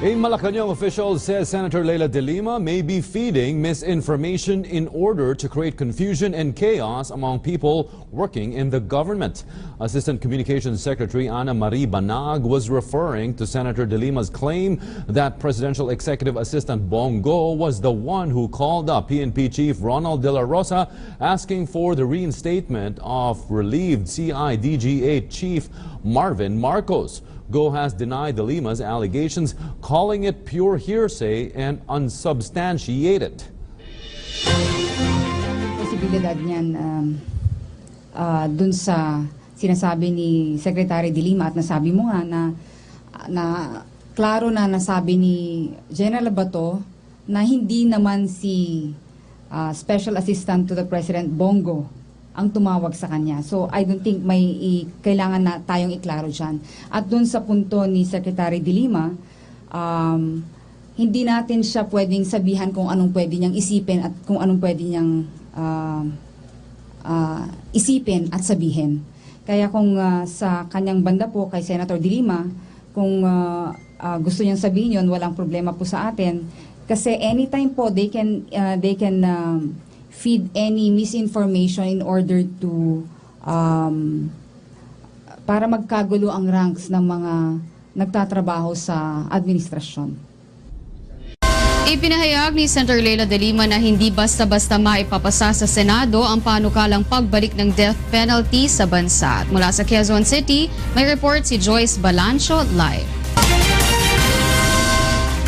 A Malacanang official says Senator Delima may be feeding misinformation in order to create confusion and chaos among people working in the government. Assistant Communications Secretary Ana Marie Banag was referring to Senator Delima's claim that Presidential Executive Assistant Bongo was the one who called up PNP Chief Ronald De La Rosa asking for the reinstatement of relieved CIDG-8 Chief Marvin Marcos. Go has denied Delima's allegations, calling it pure hearsay and unsubstantiated. Posibilidad niyan dun sa sinasabi ni Secretary Delima at nasabi mo nga na klaro na nasabi ni General Bato na hindi naman si Special Assistant to the President Bongo ang tumawag sa kanya. So I don't think may kailangan na tayong iklaro dyan. At dun sa punto ni Secretary Delima, hindi natin siya pwedeng sabihan kung anong pwede niyang isipin at kung anong pwede niyang isipin at sabihin. Kaya kung sa kanyang banda po kay Senator Delima, kung gusto niyang sabihin yun, walang problema po sa atin. Kasi anytime po they can feed any misinformation in order to para magkagulo ang ranks ng mga nagtatrabaho sa administrasyon. Ipinahayag ni Senator Delima na hindi basta-basta maipapasa sa Senado ang panukalang pagbalik ng death penalty sa bansa. At mula sa Quezon City, may report si Joyce Balancho live.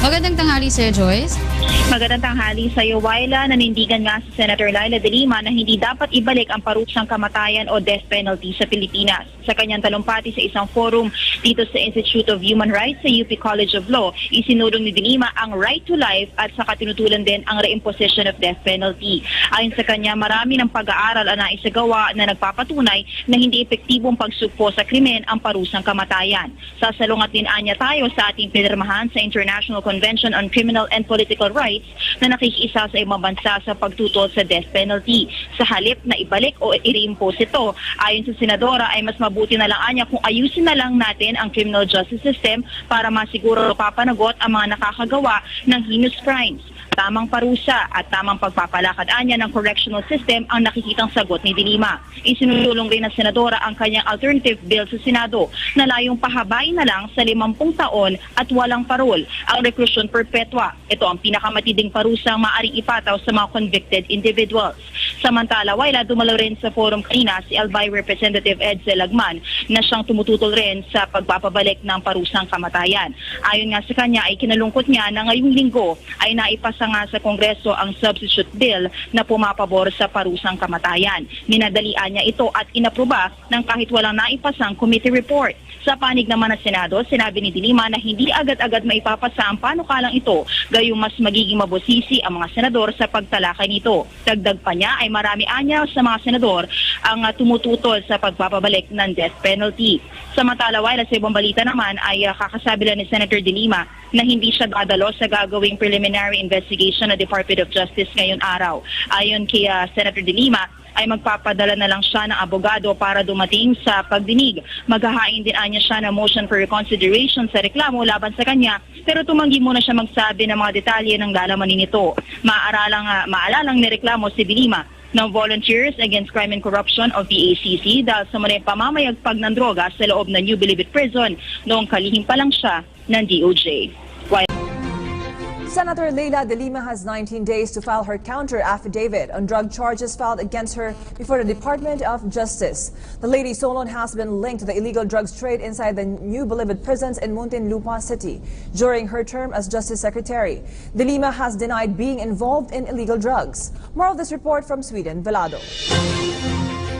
Magandang tanghali sa Joyce. Magandang tanghali sa iyo, Waila. Nanindigan nga si Senator Delima na hindi dapat ibalik ang parusang kamatayan o death penalty sa Pilipinas. Sa kanyang talumpati sa isang forum dito sa Institute of Human Rights sa UP College of Law, isinulong ni Delima ang right to life at saka tinutulan din ang reimposition of death penalty. Ayon sa kanya, marami ng pag-aaral ang naisagawa na nagpapatunay na hindi epektibong pagsugpo sa krimen ang parusang kamatayan. Sasalungat din anya tayo sa ating pinirmahan sa International Convention on Criminal and Political Rights na nakikiisa sa ibang bansa sa pagtutol sa death penalty. Sa halip na ibalik o i-reimpose ito, ayon sa Senadora ay mas mabuti na lang anya kung ayusin na lang natin ang criminal justice system para masiguro papanagot ang mga nakakagawa ng heinous crimes. Tamang parusa at tamang pagpapalakad anya ng correctional system ang nakikitang sagot ni Delima. Isinulong rin ng Senadora ang kanyang alternative bill sa Senado na layong pahabain na lang sa 50 taon at walang parol ang reclusion perpetua. Ito ang pinakamatinding parusang maaaring ipataw sa mga convicted individuals. Samantala, Waila, dumalo rin sa forum kanina si Albay Representative Edsel Lagman na siyang tumututol rin sa pagpapabalik ng parusang kamatayan. Ayon nga sa kanya ay kinalungkot niya na ngayong linggo ay naipasa nga sa Kongreso ang substitute bill na pumapabor sa parusang kamatayan. Minadalian niya ito at inaproba ng kahit walang naipasang committee report. Sa panig naman ng Senado, sinabi ni Delima na hindi agad-agad maipapasa ang panukalang ito, gayong mas magiging mabusisi ang mga senador sa pagtalakay nito. Dagdag pa niya ay marami anya sa mga senador ang tumututol sa pagpapabalik ng death penalty. Samantala, Waila, sa ibang balita naman ay kakasabi lang ni Senator Delima na hindi siya dadalo sa gagawing preliminary investigation ng Department of Justice ngayon araw. Ayon kay Senator Delima, ay magpapadala na lang siya ng abogado para dumating sa pagdinig. Maghahain din anya siya ng motion for reconsideration sa reklamo laban sa kanya, pero tumanggi muna siya magsabi ng mga detalye ng lalamanin nito. Maalalang nireklamo si Delima ng Volunteers Against Crime and Corruption o VACC dahil sa mga pamamayagpag ng droga sa loob ng New Bilibid Prison noong kalihim pa lang siya ng DOJ. Senator Delima has 19 days to file her counter-affidavit on drug charges filed against her before the Department of Justice. The lady Solon has been linked to the illegal drugs trade inside the New Bilibid prisons in Muntinlupa City during her term as Justice Secretary. Delima has denied being involved in illegal drugs. More of this report from Sweden, Velado.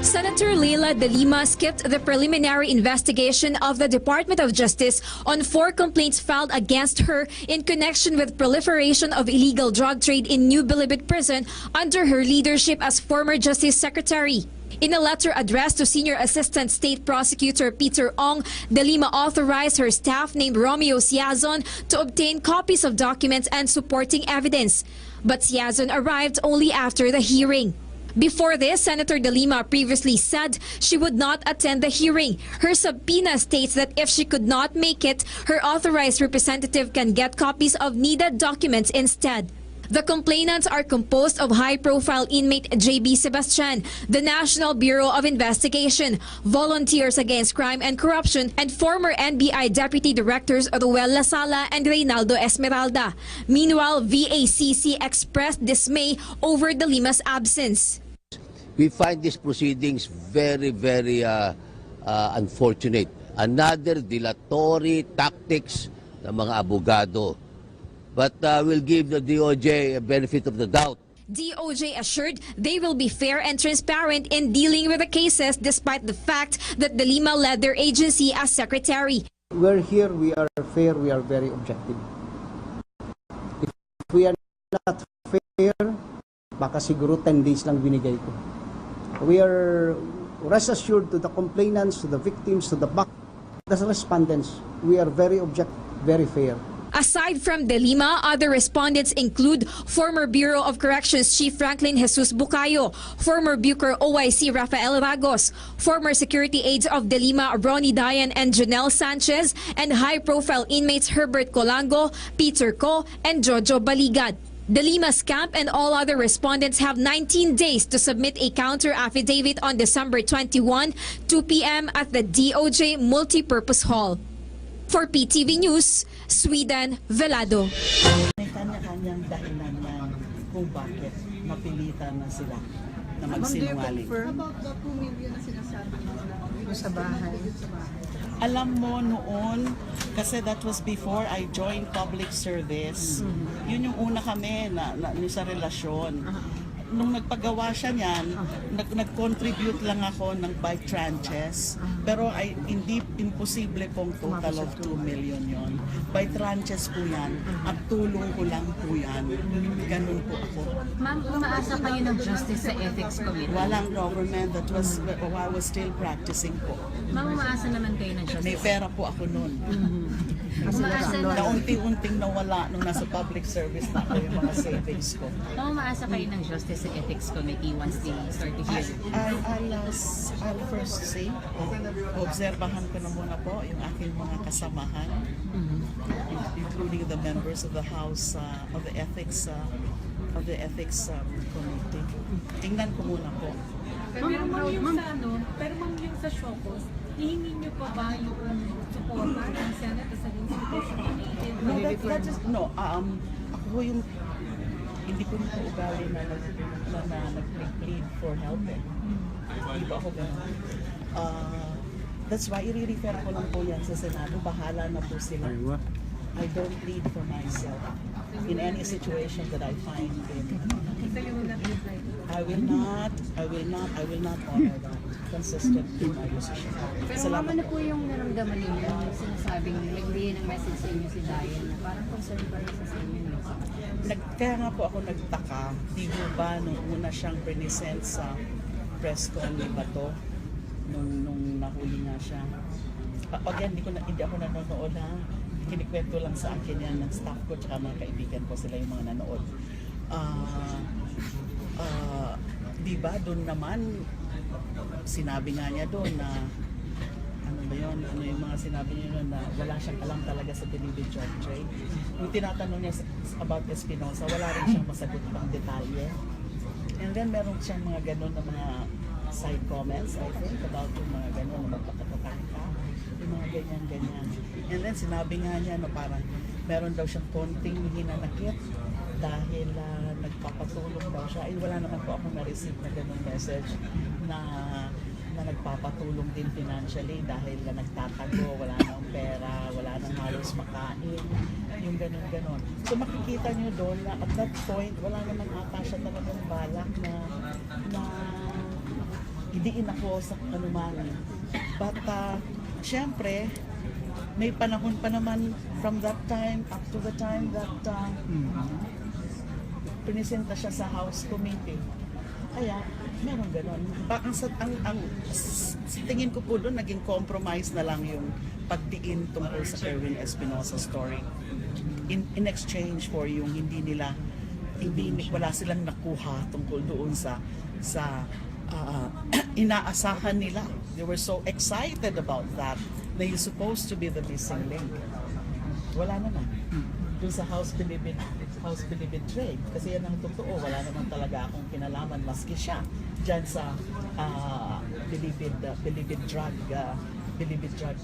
Senator Delima skipped the preliminary investigation of the Department of Justice on 4 complaints filed against her in connection with proliferation of illegal drug trade in New Bilibid Prison under her leadership as former Justice Secretary. In a letter addressed to Senior Assistant State Prosecutor Peter Ong, Delima authorized her staff named Romeo Siazon to obtain copies of documents and supporting evidence. But Siazon arrived only after the hearing. Before this, Senator Delima previously said she would not attend the hearing. Her subpoena states that if she could not make it, her authorized representative can get copies of needed documents instead. The complainants are composed of high-profile inmate J.B. Sebastian, the National Bureau of Investigation, Volunteers Against Crime and Corruption, and former NBI Deputy Directors Ruel Lasala and Reynaldo Esmeralda. Meanwhile, VACC expressed dismay over Delima's absence. We find these proceedings very, very unfortunate. Another dilatory tactics ng mga abogado. But we'll give the DOJ a benefit of the doubt. DOJ assured they will be fair and transparent in dealing with the cases despite the fact that Delima led their agency as secretary. We're here, we are fair, we are very objective. If we are not fair, baka siguro 10 days lang binigay ko. We are rest assured to the complainants, to the victims, to the respondents. We are very objective, very fair. Aside from Delima, other respondents include former Bureau of Corrections Chief Franklin Jesus Bucayo, former Bucor OIC Rafael Ragos, former security aides of Delima Ronnie Dayan and Janelle Sanchez, and high-profile inmates Herbert Colango, Peter Co, and Jojo Baligad. Delima's camp and all other respondents have 19 days to submit a counter affidavit on December 21, 2 p.m. at the DOJ Multipurpose Hall. For PTV News, Sweden Velado. May kanya-kanyang dahilan yan kung bakit napilitan na sila na magsinungaling. About the 2 million na sinasabi mo sa bahay? Alam mo noon, kasi that was before I joined public service. Yun yung una kami na sa relasyon. Nung nagpagawa siya niyan, nag-contribute lang ako ng by tranches. Pero hindi imposible pong total of 2 million yon. By tranches po yan. At tulong ko lang po yan. Ganun po ako. Ma'am, umaasa kayo ng Justice sa Ethics Committee? Walang government. That was, I was still practicing po. Ma'am, umaasa naman kayo ng Justice? May pera po ako noon. Na unti-unting nawala nung nasa public service na ako yung mga savings ko. Ma'am, umaasa kayo ng Justice sa Ethics Committee once they start to hear? I'll first say, obserbahan ko na muna po yung aking mga kasamahan, including the members of the House of the Ethics Committee. Tingnan ko muna po. Pero ma'am yung sa Shokos, hihingi niyo pa ba yung support ng Senate sa institution? Ako yung hindi ko nito ugali na nag-plead for help. Hindi ba ako ganun? That's why i-refer ko lang po yan sa Senado. Bahala na po sila. I don't plead for myself in any situation that I find in. I will not honor that. Consistent in my decision. Pero mama na po yung naramdaman ninyo yung sinasabing nagbigay ng message sa inyo si Dayan na parang concern pa rin sa inyo. Kaya nga po ako nagtaka, di mo ba nung una siyang present sa press con ni Bato, nung nahuli nga siya. Again, hindi ako nanonood ha. Kinikwento lang sa akin yan ng staff ko tsaka mga kaibigan ko, sila yung mga nanood. Di ba doon naman, sinabi nga niya doon na ano yung mga sinabi niya noon na wala siyang alam talaga sa delivery job trade. Yung tinatanong niya about Espinosa, wala rin siyang masagot pang detalye. And then meron siyang mga ganun na mga side comments, I think, about yung mga ganun na magpakatatak ka, yung mga ganyan-ganyan. And then sinabi nga niya na parang meron daw siyang konting hinanakit dahil nagpapatulong daw siya. Ay, wala naman po ako na-receive na ganun message na nagpapatulong din financially dahil nagtatago, wala nang pera, wala nang halos makain, yung ganun-ganon. So makikita nyo doon na at that point, wala naman ata siya talagang balak na idiin ako sa anuman. But syempre, may panahon pa naman from that time up to the time that pinisenta siya sa House Committee. Kaya, meron gano'n. Ang tingin ko po doon, naging compromise na lang yung pagdiin tungkol sa Erwin Espinosa story. In exchange for yung wala silang nakuha tungkol doon sa sa inaasahan nila. They were so excited about that. They are supposed to be the missing link. Wala naman. Doon sa House Bilibid trade. Kasi yan ang totoo. Wala naman talaga akong kinalaman maski siya dyan sa Bilibid drug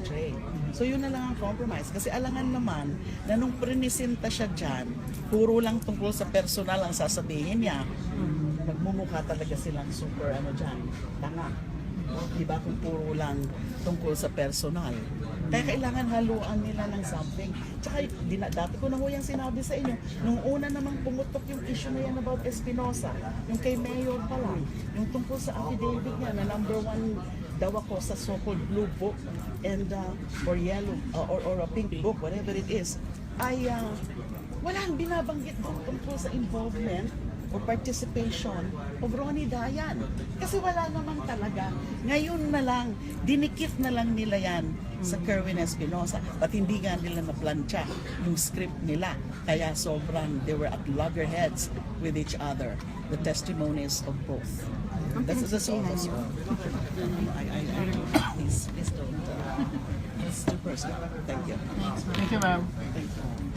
trade. So yun na lang ang compromise. Kasi alangan naman na nung prinisinta siya dyan, puro lang tungkol sa personal ang sasabihin niya. Nagmumukha talaga silang super tanga. Diba kung puro lang tungkol sa personal. Kaya kailangan haluan nila ng something. Tsaka dati ko na ho yung sinabi sa inyo, nung una namang pumutok yung issue na yan about Espinosa, yung kay Mayor pa lang, yung tungkol sa affidavit niya na #1 daw ako sa so-called blue book and or yellow or a pink book, whatever it is, ay walang binabanggit doon tungkol sa involvement or participation of Ronnie Dayan. Kasi wala naman talaga. Ngayon na lang, dinikit na lang nila yan sa Kerwin Espinosa. But hindi nga nila na-plancha yung script nila. Kaya sobrang, they were at loggerheads with each other. The testimonies of both. That's all. Please don't. That's too personal. Thank you. Thank you, ma'am. Thank you.